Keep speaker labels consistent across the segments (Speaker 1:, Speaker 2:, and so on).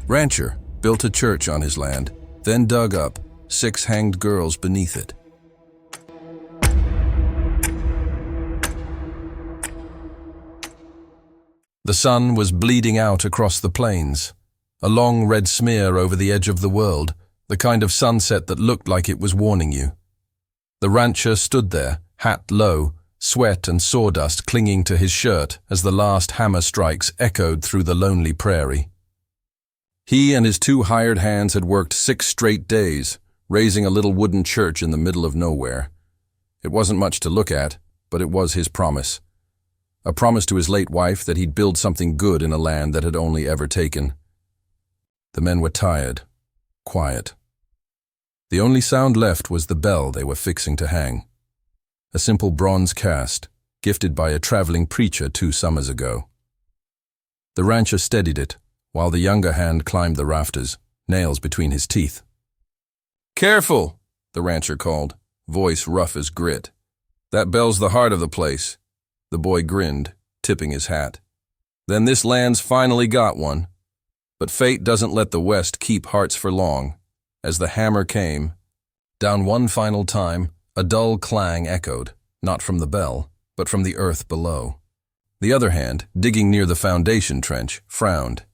Speaker 1: Rancher built a church on his land, then dug up 6 hanged girls beneath it. The sun was bleeding out across the plains, a long red smear over the edge of the world, the kind of sunset that looked like it was warning you. The rancher stood there, hat low, sweat and sawdust clinging to his shirt as the last hammer strikes echoed through the lonely prairie. He and his 2 hired hands had worked 6 straight days, raising a little wooden church in the middle of nowhere. It wasn't much to look at, but it was his promise. A promise to his late wife that he'd build something good in a land that had only ever taken. The men were tired, quiet. The only sound left was the bell they were fixing to hang. A simple bronze cast, gifted by a traveling preacher 2 summers ago. The rancher steadied it, while the younger hand climbed the rafters, nails between his teeth. "Careful," the rancher called, voice rough as grit. "That bell's the heart of the place." The boy grinned, tipping his hat. "Then this land's finally got one." But fate doesn't let the West keep hearts for long. As the hammer came, down one final time, a dull clang echoed, not from the bell, but from the earth below. The other hand, digging near the foundation trench, frowned.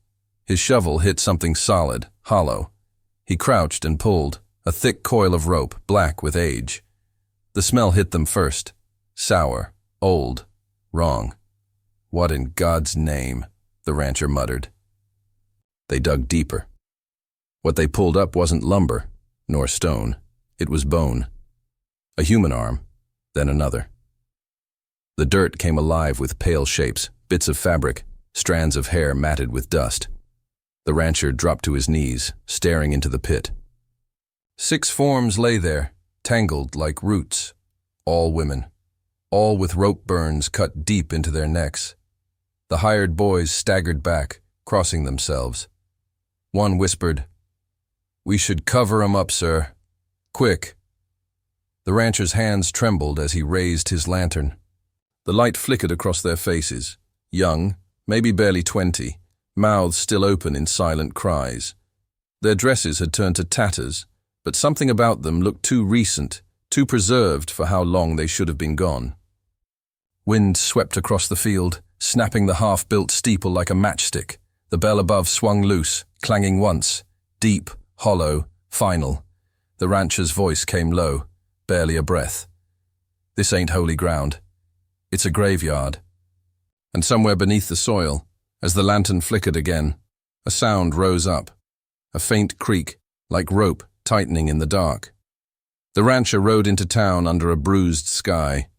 Speaker 1: His shovel hit something solid, hollow. He crouched and pulled, a thick coil of rope, black with age. The smell hit them first. Sour, old, wrong. "What in God's name?" the rancher muttered. They dug deeper. What they pulled up wasn't lumber, nor stone. It was bone. A human arm, then another. The dirt came alive with pale shapes, bits of fabric, strands of hair matted with dust. The rancher dropped to his knees, staring into the pit. 6 forms lay there, tangled like roots. All women. All with rope burns cut deep into their necks. The hired boys staggered back, crossing themselves. One whispered, "We should cover 'em up, sir. Quick." The rancher's hands trembled as he raised his lantern. The light flickered across their faces, young, maybe barely 20, mouths still open in silent cries. Their dresses had turned to tatters, but something about them looked too recent, too preserved for how long they should have been gone. Wind swept across the field, snapping the half-built steeple like a matchstick. The bell above swung loose, clanging once, deep, hollow, final. The rancher's voice came low, barely a breath. "This ain't holy ground. It's a graveyard." And somewhere beneath the soil, as the lantern flickered again, a sound rose up, a faint creak, like rope tightening in the dark. The rancher rode into town under a bruised sky,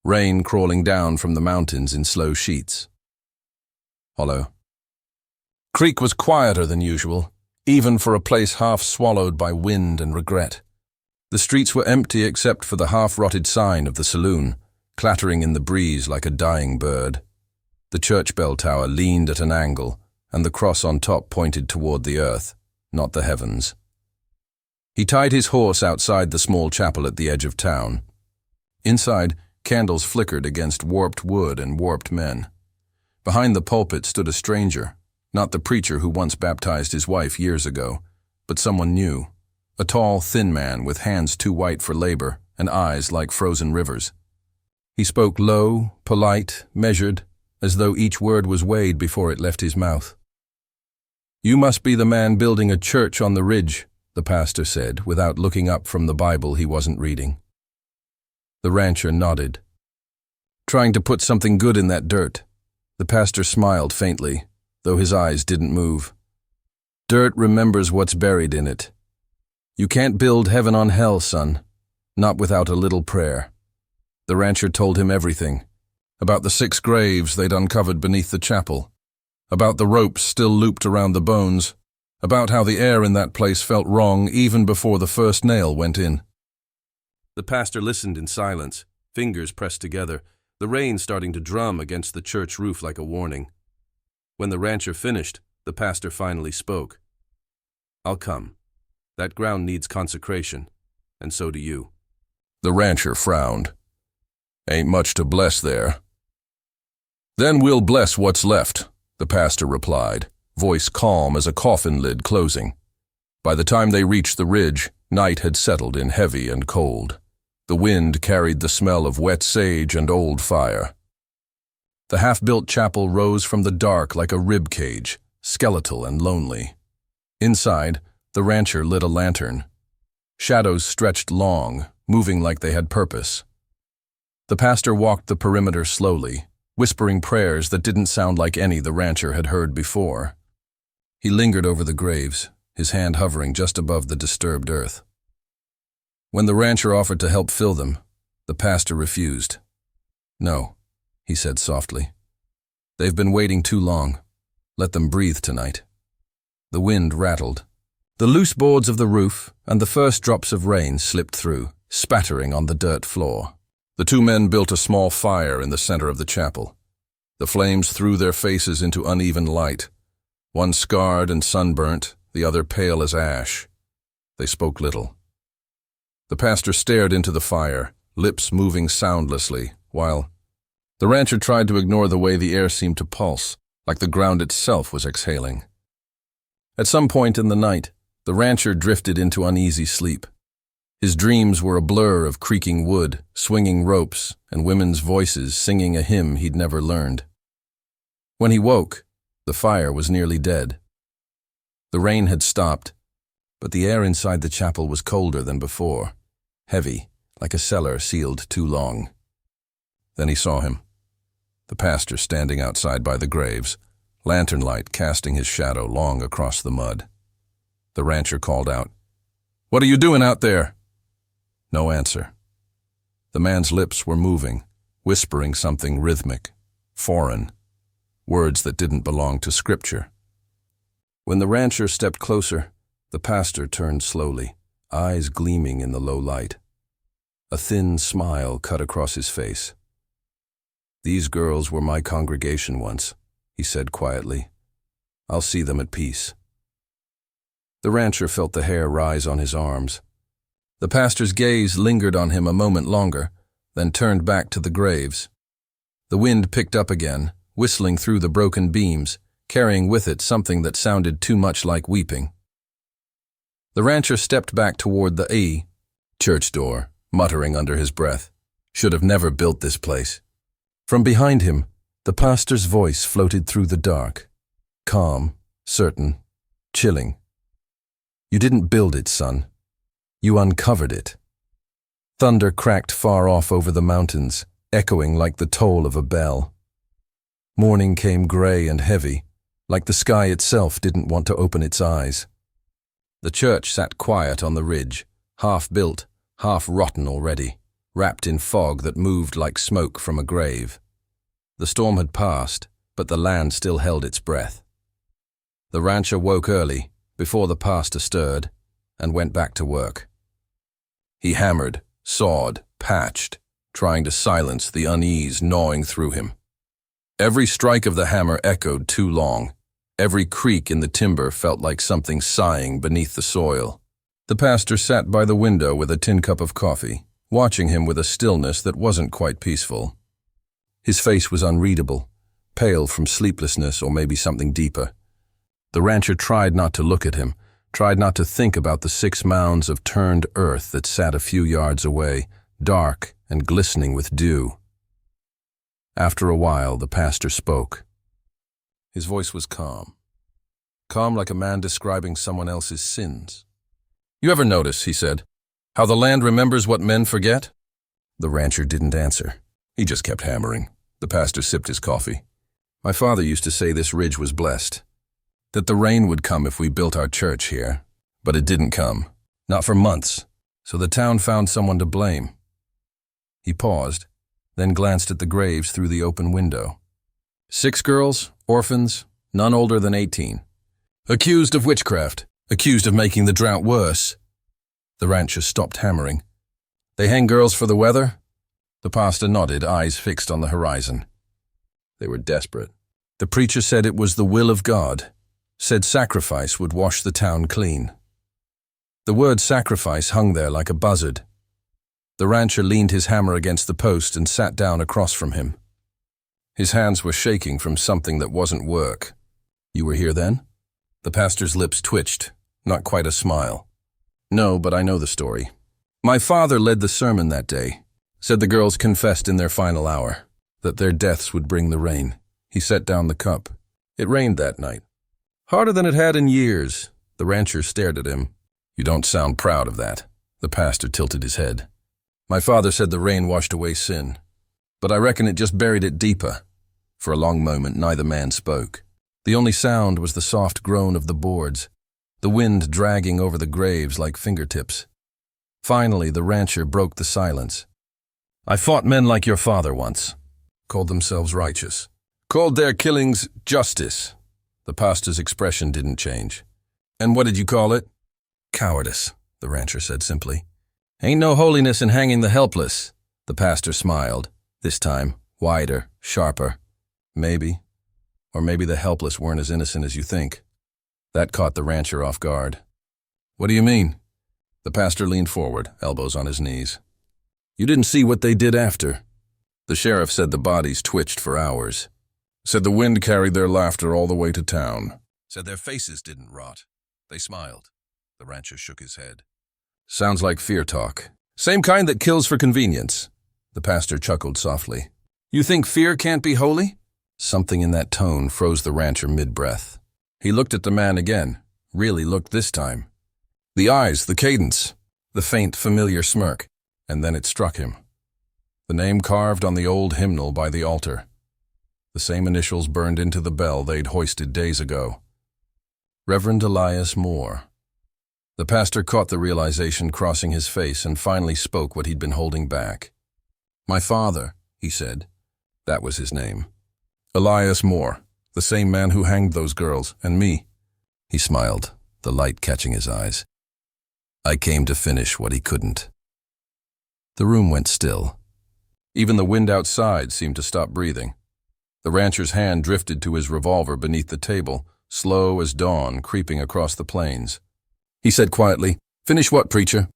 Speaker 1: rain crawling down from the mountains in slow sheets. Hollow. Creek was quieter than usual, even for a place half swallowed by wind and regret. The streets were empty except for the half-rotted sign of the saloon, clattering in the breeze like a dying bird. The church bell tower leaned at an angle, and the cross on top pointed toward the earth, not the heavens. He tied his horse outside the small chapel at the edge of town. Inside, candles flickered against warped wood and warped men. Behind the pulpit stood a stranger, not the preacher who once baptized his wife years ago, but someone new. A tall, thin man with hands too white for labor and eyes like frozen rivers. He spoke low, polite, measured, as though each word was weighed before it left his mouth. "You must be the man building a church on the ridge," the pastor said, without looking up from the Bible he wasn't reading. The rancher nodded. "Trying to put something good in that dirt." The pastor smiled faintly, though his eyes didn't move. "Dirt remembers what's buried in it. You can't build heaven on hell, son, not without a little prayer." The rancher told him everything, about the 6 graves they'd uncovered beneath the chapel, about the ropes still looped around the bones, about how the air in that place felt wrong even before the first nail went in. The pastor listened in silence, fingers pressed together, the rain starting to drum against the church roof like a warning. When the rancher finished, the pastor finally spoke. "I'll come. That ground needs consecration, and so do you." The rancher frowned. "Ain't much to bless there." "Then we'll bless what's left," the pastor replied, voice calm as a coffin lid closing. By the time they reached the ridge, night had settled in heavy and cold. The wind carried the smell of wet sage and old fire. The half-built chapel rose from the dark like a rib cage, skeletal and lonely. Inside, the rancher lit a lantern. Shadows stretched long, moving like they had purpose. The pastor walked the perimeter slowly, whispering prayers that didn't sound like any the rancher had heard before. He lingered over the graves, his hand hovering just above the disturbed earth. When the rancher offered to help fill them, the pastor refused. "No," he said softly. "They've been waiting too long. Let them breathe tonight." The wind rattled. The loose boards of the roof and the first drops of rain slipped through, spattering on the dirt floor. The two men built a small fire in the center of the chapel. The flames threw their faces into uneven light, one scarred and sunburnt, the other pale as ash. They spoke little. The pastor stared into the fire, lips moving soundlessly, while the rancher tried to ignore the way the air seemed to pulse, like the ground itself was exhaling. At some point in the night, the rancher drifted into uneasy sleep. His dreams were a blur of creaking wood, swinging ropes, and women's voices singing a hymn he'd never learned. When he woke, the fire was nearly dead. The rain had stopped, but the air inside the chapel was colder than before, heavy, like a cellar sealed too long. Then he saw him, the pastor standing outside by the graves, lantern light casting his shadow long across the mud. The rancher called out, "What are you doing out there?" No answer. The man's lips were moving, whispering something rhythmic, foreign, words that didn't belong to Scripture. When the rancher stepped closer, the pastor turned slowly, eyes gleaming in the low light. A thin smile cut across his face. "These girls were my congregation once," he said quietly. "I'll see them at peace." The rancher felt the hair rise on his arms. The pastor's gaze lingered on him a moment longer, then turned back to the graves. The wind picked up again, whistling through the broken beams, carrying with it something that sounded too much like weeping. The rancher stepped back toward the church door, muttering under his breath, "Should have never built this place." From behind him, the pastor's voice floated through the dark, calm, certain, chilling. "You didn't build it, son. You uncovered it." Thunder cracked far off over the mountains, echoing like the toll of a bell. Morning came gray and heavy, like the sky itself didn't want to open its eyes. The church sat quiet on the ridge, half-built, half-rotten already, wrapped in fog that moved like smoke from a grave. The storm had passed, but the land still held its breath. The rancher woke early, before the pastor stirred, and went back to work. He hammered, sawed, patched, trying to silence the unease gnawing through him. Every strike of the hammer echoed too long. Every creak in the timber felt like something sighing beneath the soil. The pastor sat by the window with a tin cup of coffee, watching him with a stillness that wasn't quite peaceful. His face was unreadable, pale from sleeplessness or maybe something deeper. The rancher tried not to look at him, tried not to think about the 6 mounds of turned earth that sat a few yards away, dark and glistening with dew. After a while, the pastor spoke. His voice was calm like a man describing someone else's sins. "You ever notice," he said, "how the land remembers what men forget?" The rancher didn't answer. He just kept hammering. The pastor sipped his coffee. "My father used to say this ridge was blessed, that the rain would come if we built our church here, but it didn't come, not for months, so the town found someone to blame." He paused, then glanced at the graves through the open window. 6 girls, orphans, none older than 18. Accused of witchcraft, accused of making the drought worse. The rancher stopped hammering. "They hang girls for the weather?" The pastor nodded, eyes fixed on the horizon. They were desperate. The preacher said it was the will of God, said sacrifice would wash the town clean. The word sacrifice hung there like a buzzard. The rancher leaned his hammer against the post and sat down across from him. His hands were shaking from something that wasn't work. "You were here then?" The pastor's lips twitched, not quite a smile. No, but I know the story. My father led the sermon that day, said the girls confessed in their final hour, that their deaths would bring the rain. He set down the cup. It rained that night. Harder than it had in years. The rancher stared at him. You don't sound proud of that. The pastor tilted his head. My father said the rain washed away sin, but I reckon it just buried it deeper. For a long moment, neither man spoke. The only sound was the soft groan of the boards, the wind dragging over the graves like fingertips. Finally, the rancher broke the silence. I fought men like your father once, called themselves righteous, called their killings justice. The pastor's expression didn't change. And what did you call it? Cowardice, the rancher said simply. Ain't no holiness in hanging the helpless. The pastor smiled, this time wider, sharper. Maybe. Or maybe the helpless weren't as innocent as you think. That caught the rancher off guard. What do you mean? The pastor leaned forward, elbows on his knees. You didn't see what they did after. The sheriff said the bodies twitched for hours. Said the wind carried their laughter all the way to town. Said their faces didn't rot. They smiled. The rancher shook his head. Sounds like fear talk. Same kind that kills for convenience. The pastor chuckled softly. You think fear can't be holy? Something in that tone froze the rancher mid-breath. He looked at the man again, really looked this time. The eyes, the cadence, the faint, familiar smirk, and then it struck him. The name carved on the old hymnal by the altar. The same initials burned into the bell they'd hoisted days ago. Reverend Elias Moore. The pastor caught the realization crossing his face and finally spoke what he'd been holding back. My father, he said. That was his name. Elias Moore, the same man who hanged those girls, and me. He smiled, the light catching his eyes. I came to finish what he couldn't. The room went still. Even the wind outside seemed to stop breathing. The rancher's hand drifted to his revolver beneath the table, slow as dawn creeping across the plains. He said quietly, Finish what, preacher?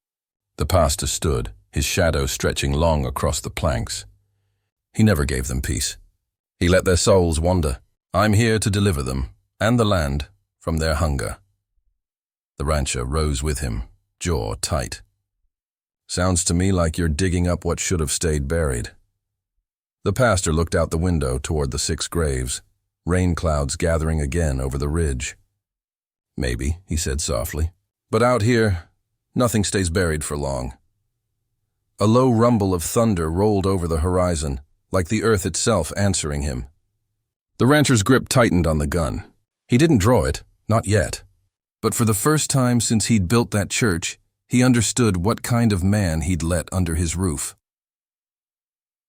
Speaker 1: The pastor stood, his shadow stretching long across the planks. He never gave them peace. He let their souls wander. I'm here to deliver them, and the land, from their hunger. The rancher rose with him, jaw tight. Sounds to me like you're digging up what should have stayed buried. The pastor looked out the window toward the 6 graves, rain clouds gathering again over the ridge. Maybe, he said softly, but out here, nothing stays buried for long. A low rumble of thunder rolled over the horizon, like the earth itself answering him. The rancher's grip tightened on the gun. He didn't draw it, not yet. But for the first time since he'd built that church, he understood what kind of man he'd let under his roof.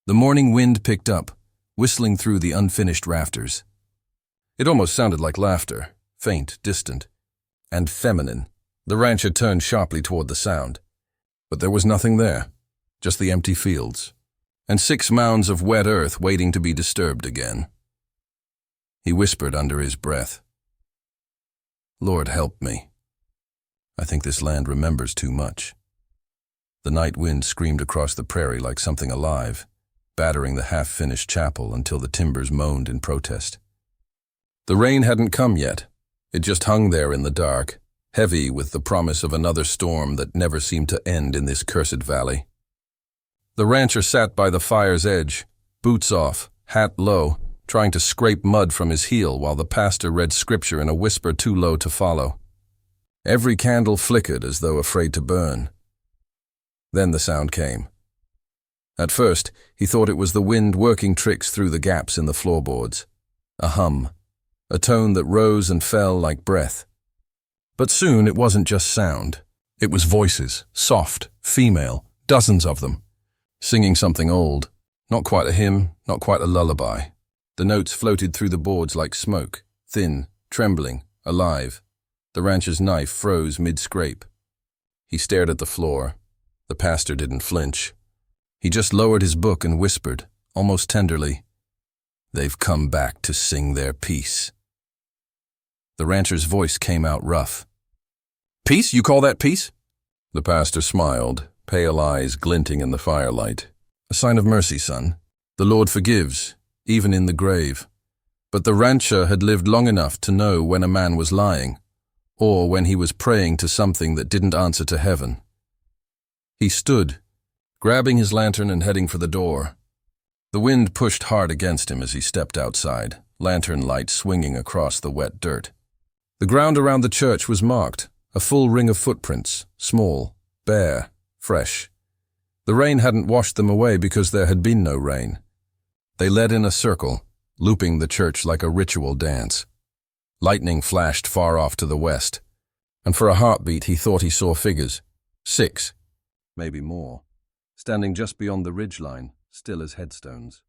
Speaker 1: The morning wind picked up, whistling through the unfinished rafters. It almost sounded like laughter, faint, distant, and feminine. The rancher turned sharply toward the sound. But there was nothing there, just the empty fields, and 6 mounds of wet earth waiting to be disturbed again. He whispered under his breath, Lord, help me. I think this land remembers too much. The night wind screamed across the prairie like something alive, battering the half-finished chapel until the timbers moaned in protest. The rain hadn't come yet. It just hung there in the dark, heavy with the promise of another storm that never seemed to end in this cursed valley. The rancher sat by the fire's edge, boots off, hat low, trying to scrape mud from his heel while the pastor read scripture in a whisper too low to follow. Every candle flickered as though afraid to burn. Then the sound came. At first, he thought it was the wind working tricks through the gaps in the floorboards. A hum, a tone that rose and fell like breath. But soon it wasn't just sound. It was voices, soft, female, dozens of them, singing something old. Not quite a hymn, not quite a lullaby. The notes floated through the boards like smoke, thin, trembling, alive. The rancher's knife froze mid-scrape. He stared at the floor. The pastor didn't flinch. He just lowered his book and whispered, almost tenderly, They've come back to sing their peace. The rancher's voice came out rough. Peace? You call that peace? The pastor smiled, pale eyes glinting in the firelight. A sign of mercy, son. The Lord forgives, even in the grave. But the rancher had lived long enough to know when a man was lying, or when he was praying to something that didn't answer to heaven. He stood, grabbing his lantern and heading for the door. The wind pushed hard against him as he stepped outside, lantern light swinging across the wet dirt. The ground around the church was marked, a full ring of footprints, small, bare, fresh. The rain hadn't washed them away because there had been no rain. They led in a circle, looping the church like a ritual dance. Lightning flashed far off to the west, and for a heartbeat he thought he saw figures. 6, maybe more, standing just beyond the ridgeline, still as headstones.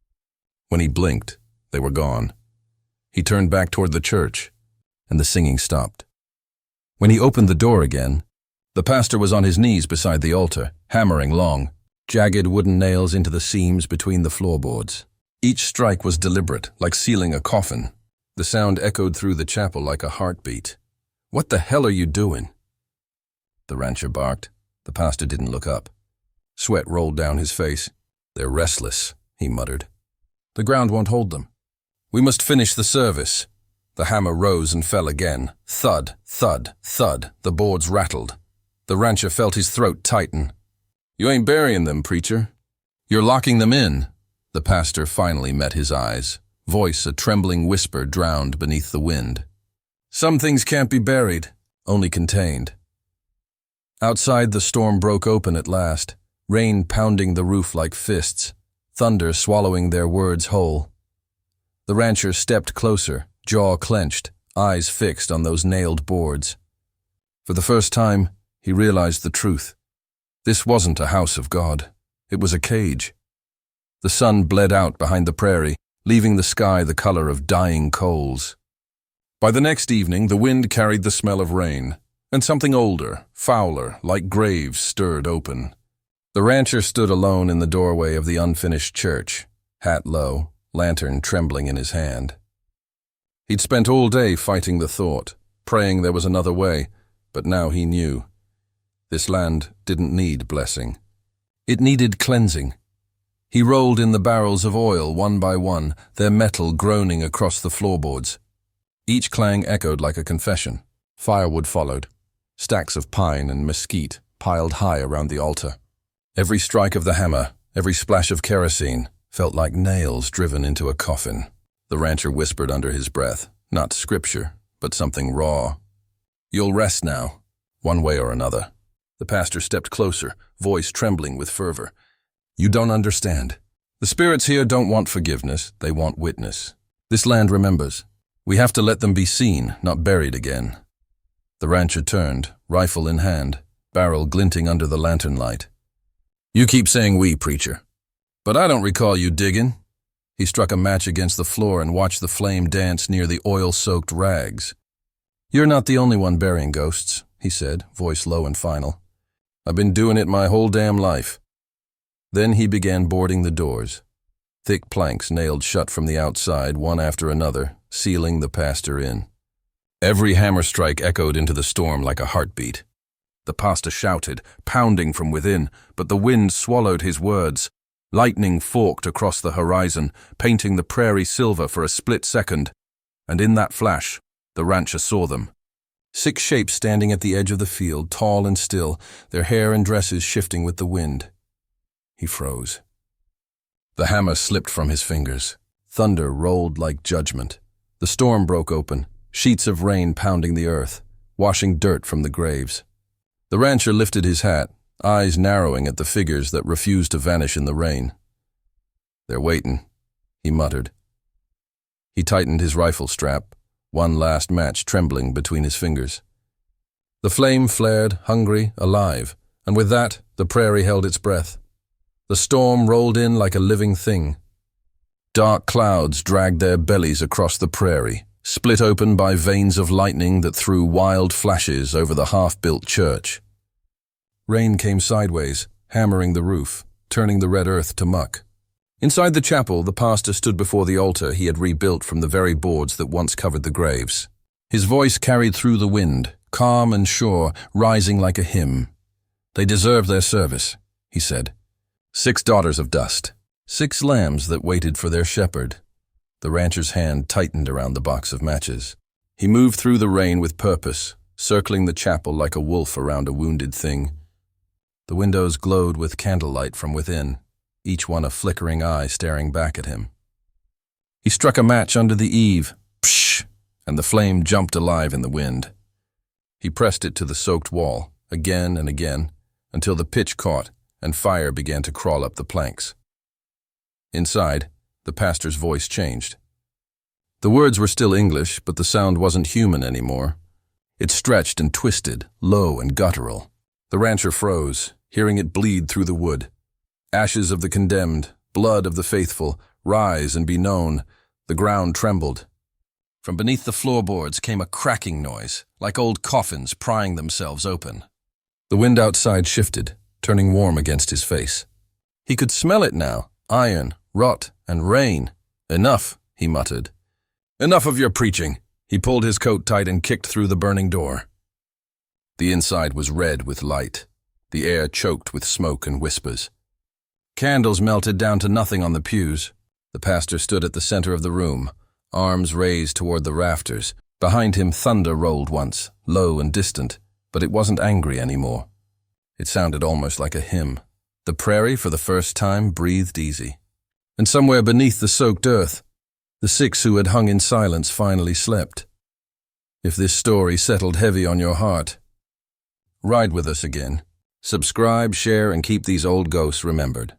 Speaker 1: When he blinked, they were gone. He turned back toward the church, and the singing stopped. When he opened the door again, the pastor was on his knees beside the altar, hammering long, jagged wooden nails into the seams between the floorboards. Each strike was deliberate, like sealing a coffin. The sound echoed through the chapel like a heartbeat. "What the hell are you doing?" The rancher barked. The pastor didn't look up. Sweat rolled down his face. "They're restless," he muttered. "The ground won't hold them. We must finish the service." The hammer rose and fell again. Thud, thud, thud. The boards rattled. The rancher felt his throat tighten. "You ain't burying them, preacher. You're locking them in." The pastor finally met his eyes. Voice a trembling whisper drowned beneath the wind. "Some things can't be buried, only contained." Outside, the storm broke open at last, rain pounding the roof like fists, thunder swallowing their words whole. The rancher stepped closer, jaw clenched, eyes fixed on those nailed boards. For the first time, he realized the truth. This wasn't a house of God. It was a cage. The sun bled out behind the prairie, leaving the sky the color of dying coals. By the next evening, the wind carried the smell of rain, and something older, fouler, like graves, stirred open. The rancher stood alone in the doorway of the unfinished church, hat low, lantern trembling in his hand. He'd spent all day fighting the thought, praying there was another way, but now he knew. This land didn't need blessing. It needed cleansing. He rolled in the barrels of oil one by one, their metal groaning across the floorboards. Each clang echoed like a confession. Firewood followed, stacks of pine and mesquite piled high around the altar. Every strike of the hammer, every splash of kerosene, felt like nails driven into a coffin. The rancher whispered under his breath, not scripture, but something raw. "You'll rest now, one way or another." The pastor stepped closer, voice trembling with fervor. "You don't understand. The spirits here don't want forgiveness, they want witness. This land remembers. We have to let them be seen, not buried again." The rancher turned, rifle in hand, barrel glinting under the lantern light. "You keep saying we, preacher. But I don't recall you digging." He struck a match against the floor and watched the flame dance near the oil-soaked rags. "You're not the only one burying ghosts," he said, voice low and final. "I've been doing it my whole damn life." Then he began boarding the doors. Thick planks nailed shut from the outside, one after another, sealing the pastor in. Every hammer strike echoed into the storm like a heartbeat. The pastor shouted, pounding from within, but the wind swallowed his words. Lightning forked across the horizon, painting the prairie silver for a split second, and in that flash, the rancher saw them. 6 shapes standing at the edge of the field, tall and still, their hair and dresses shifting with the wind. He froze. The hammer slipped from his fingers. Thunder rolled like judgment. The storm broke open, sheets of rain pounding the earth, washing dirt from the graves. The rancher lifted his hat, eyes narrowing at the figures that refused to vanish in the rain. "They're waiting," he muttered. He tightened his rifle strap, one last match trembling between his fingers. The flame flared, hungry, alive, and with that, the prairie held its breath. The storm rolled in like a living thing. Dark clouds dragged their bellies across the prairie, split open by veins of lightning that threw wild flashes over the half-built church. Rain came sideways, hammering the roof, turning the red earth to muck. Inside the chapel, the pastor stood before the altar he had rebuilt from the very boards that once covered the graves. His voice carried through the wind, calm and sure, rising like a hymn. "They deserve their service," he said. 6 daughters of dust, 6 lambs that waited for their shepherd. The rancher's hand tightened around the box of matches. He moved through the rain with purpose, circling the chapel like a wolf around a wounded thing. The windows glowed with candlelight from within, each one a flickering eye staring back at him. He struck a match under the eave, psh, and the flame jumped alive in the wind. He pressed it to the soaked wall, again and again, until the pitch caught and fire began to crawl up the planks. Inside, the pastor's voice changed. The words were still English, but the sound wasn't human anymore. It stretched and twisted, low and guttural. The rancher froze, hearing it bleed through the wood. Ashes of the condemned, blood of the faithful, rise and be known. The ground trembled. From beneath the floorboards came a cracking noise, like old coffins prying themselves open. The wind outside shifted, turning warm against his face. He could smell it now, iron, rot, and rain. "Enough," he muttered. "Enough of your preaching." He pulled his coat tight and kicked through the burning door. The inside was red with light, the air choked with smoke and whispers. Candles melted down to nothing on the pews. The pastor stood at the center of the room, arms raised toward the rafters. Behind him, thunder rolled once, low and distant, but it wasn't angry anymore. It sounded almost like a hymn. The prairie, for the first time, breathed easy. And somewhere beneath the soaked earth, the 6 who had hung in silence finally slept. If this story settled heavy on your heart, ride with us again. Subscribe, share, and keep these old ghosts remembered.